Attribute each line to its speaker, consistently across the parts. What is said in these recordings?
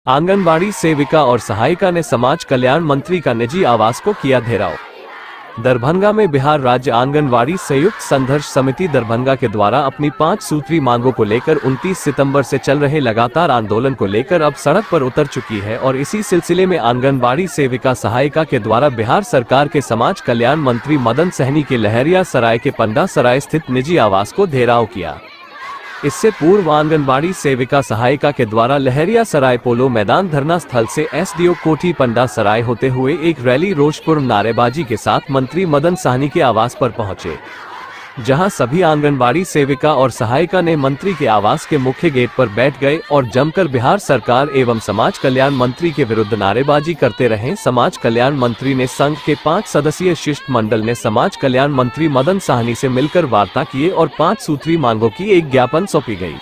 Speaker 1: आंगनबाड़ी सेविका और सहायिका ने समाज कल्याण मंत्री का निजी आवास को किया घेराव। दरभंगा में बिहार राज्य आंगनबाड़ी संयुक्त संघर्ष समिति दरभंगा के द्वारा अपनी 5 सूत्री मांगों को लेकर 29 सितंबर से चल रहे लगातार आंदोलन को लेकर अब सड़क पर उतर चुकी है और इसी सिलसिले में आंगनबाड़ी सेविका सहायिका के द्वारा बिहार सरकार के समाज कल्याण मंत्री मदन सहनी के लहरिया सराय के पंडा सराय स्थित निजी आवास को घेराव किया। इससे पूर्व आंगनबाड़ी सेविका सहायिका के द्वारा लहरिया सराय पोलो मैदान धरना स्थल से एसडीओ कोठी पंडा सराय होते हुए एक रैली रोषपूर्ण नारेबाजी के साथ मंत्री मदन सहनी के आवास पर पहुंचे, जहां सभी आंगनबाड़ी सेविका और सहायिका ने मंत्री के आवास के मुख्य गेट पर बैठ गए और जमकर बिहार सरकार एवं समाज कल्याण मंत्री के विरुद्ध नारेबाजी करते रहे। समाज कल्याण मंत्री ने संघ के 5 सदस्यीय शिष्टमंडल ने समाज कल्याण मंत्री मदन सहनी से मिलकर वार्ता किए और 5 सूत्री मांगों की एक ज्ञापन सौंपी गई,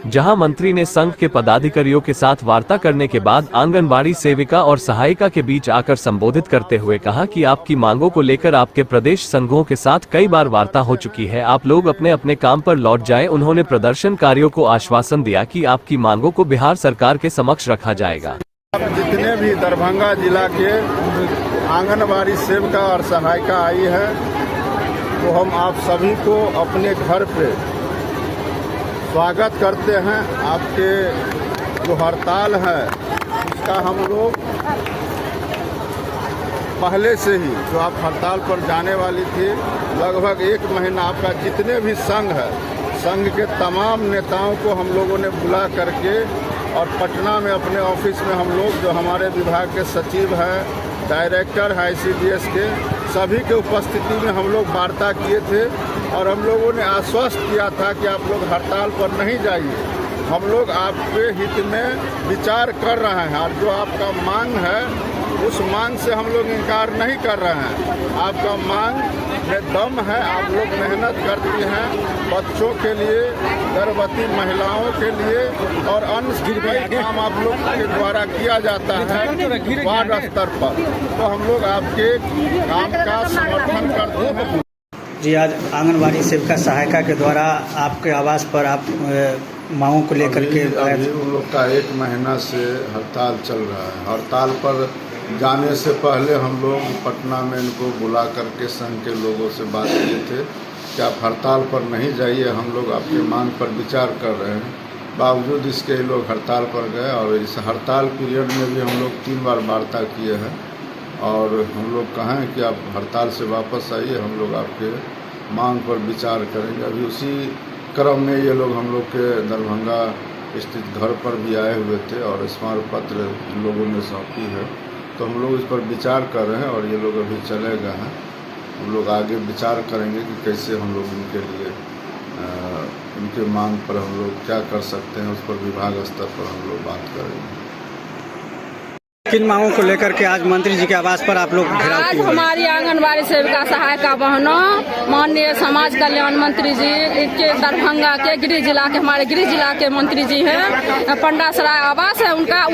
Speaker 1: जहां मंत्री ने संघ के पदाधिकारियों के साथ वार्ता करने के बाद आंगनबाड़ी सेविका और सहायिका के बीच आकर संबोधित करते हुए कहा कि आपकी मांगों को लेकर आपके प्रदेश संघों के साथ कई बार वार्ता हो चुकी है, आप लोग अपने अपने काम पर लौट जाएं। उन्होंने प्रदर्शनकारियों को आश्वासन दिया कि आपकी मांगों को बिहार सरकार के समक्ष रखा जाएगा।
Speaker 2: जितने भी दरभंगा जिला के आंगनबाड़ी सेविका और सहायिका आई है, तो हम आप सभी को अपने घर पे स्वागत करते हैं। आपके जो हड़ताल है उसका हम लोग पहले से ही, जो आप हड़ताल पर जाने वाली थी, लगभग 1 महीना आपका जितने भी संघ है, संघ के तमाम नेताओं को हम लोगों ने बुला करके और पटना में अपने ऑफिस में हम लोग, जो हमारे विभाग के सचिव हैं, डायरेक्टर है ICDS के, सभी के उपस्थिति में हम लोग वार्ता किए थे और हम लोगों ने आश्वस्त किया था कि आप लोग हड़ताल पर नहीं जाइए, हम लोग आपके हित में विचार कर रहे हैं और जो आपका मांग है उस मांग से हम लोग इनकार नहीं कर रहे हैं। आपका मांग में दम है, आप लोग मेहनत करती हैं बच्चों के लिए, गर्भवती महिलाओं के लिए और अन्य कई काम आप लोग के द्वारा किया जाता है वार्ड स्तर पर, तो हम लोग आपके काम का समर्थन करते हैं।
Speaker 3: जी, आज आंगनबाड़ी सेविका सहायिका के द्वारा आपके आवास पर आप मांगों को लेकर के
Speaker 2: अभी उन लोग का 1 महीना से हड़ताल चल रहा है। हड़ताल पर जाने से पहले हम लोग पटना में इनको बुला करके संघ के लोगों से बात किए थे कि आप हड़ताल पर नहीं जाइए, हम लोग आपकी मांग पर विचार कर रहे हैं। बावजूद इसके लोग हड़ताल पर गए और इस हड़ताल पीरियड में भी हम लोग 3 बार वार्ता किए हैं और हम लोग कहें कि आप हड़ताल से वापस आइए, हम लोग आपके मांग पर विचार करेंगे। अभी उसी क्रम में ये लोग हम लोग के दरभंगा स्थित घर पर भी आए हुए थे और स्मारक पत्र लोगों ने सौंपी है, तो हम लोग इस पर विचार कर रहे हैं और ये लोग अभी चले गए हैं। हम लोग आगे विचार करेंगे कि कैसे हम लोग इनके लिए इनके मांग पर हम लोग क्या कर सकते हैं, उस पर विभाग स्तर पर हम लोग बात करेंगे।
Speaker 3: किन मांगों को लेकर के आज मंत्री जी के आवास पर आप लोग घेराव किए?
Speaker 4: आज हमारी आंगनबाड़ी सेविका सहायिका बहनों, माननीय समाज कल्याण मंत्री जी के दरभंगा के गृह जिला के, हमारे गृह जिला के मंत्री जी हैं, पंडा सराय आवास है उनका,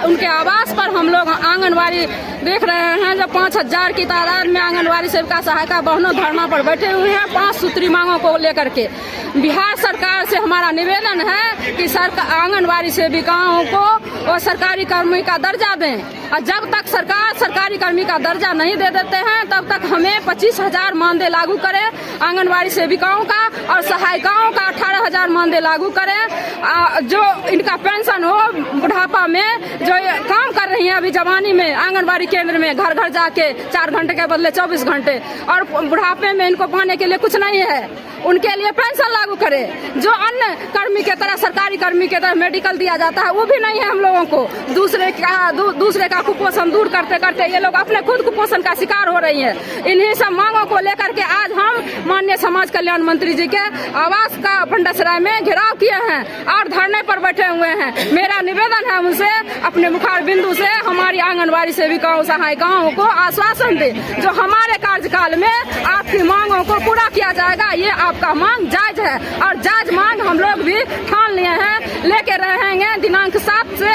Speaker 4: उनके आवास पर हम लोग आंगनबाड़ी देख रहे हैं। जब 5000 की तादाद में आंगनबाड़ी सेविका सहायिका बहनों धरना पर बैठे हुए हैं 5 सूत्री मांगों को लेकर के। बिहार सरकार से हमारा निवेदन है कि आंगनबाड़ी सेविकाओं को और सरकारी कर्मी का दर्जा दें, और जब तक सरकार सरकारी कर्मी का दर्जा नहीं दे देते हैं तब तक हमें 25,000 मानदेय लागू करें आंगनबाड़ी सेविकाओं का, और सहायिकाओं का 18,000 मानदेय लागू करें। जो इनका पेंशन हो बुढ़ापा में, जो काम कर रही है अभी जवानी में आंगनबाड़ी केंद्र में, घर घर जाके 4 घंटे के बदले 24 घंटे, और बुढ़ापे में इनको पाने के लिए कुछ नहीं है, उनके लिए पेंशन लागू करे। जो अन्य कर्मी के तरह, सरकारी कर्मी के तरह मेडिकल दिया जाता है वो भी नहीं है हम लोगों को। दूसरे का कुपोषण दूर करते करते ये लोग अपने खुद कुपोषण का शिकार हो रही है। इन्हीं सब मांगों को लेकर के आज हम माननीय समाज कल्याण मंत्री जी के आवास का पंडासराय में घेराव किए हैं और धरने पर बैठे हुए हैं। मेरा निवेदन है उनसे, अपने मुखार बिंदु से हमारी आंगनबाड़ी सेविकाओं सहायिकाओं को आश्वासन दे, जो हमारे कार्यकाल में आपकी मांगों को पूरा किया जाएगा। ये आपका मांग जायज है और जायज मांग हम लोग भी ठान लिए हैं, लेके रहेंगे। दिनांक 7 से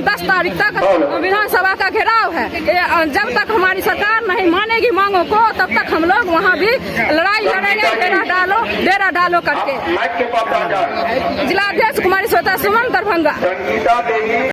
Speaker 4: 10 तारीख तक विधानसभा का घेराव है। जब तक हमारी सरकार नहीं मानेगी मांगों को तब तक हम लोग वहाँ भी लड़ाई लड़ेंगे, डेरा डालो करके। जिलाध्यक्ष कुमारी श्वेता सुमन, दरभंगा।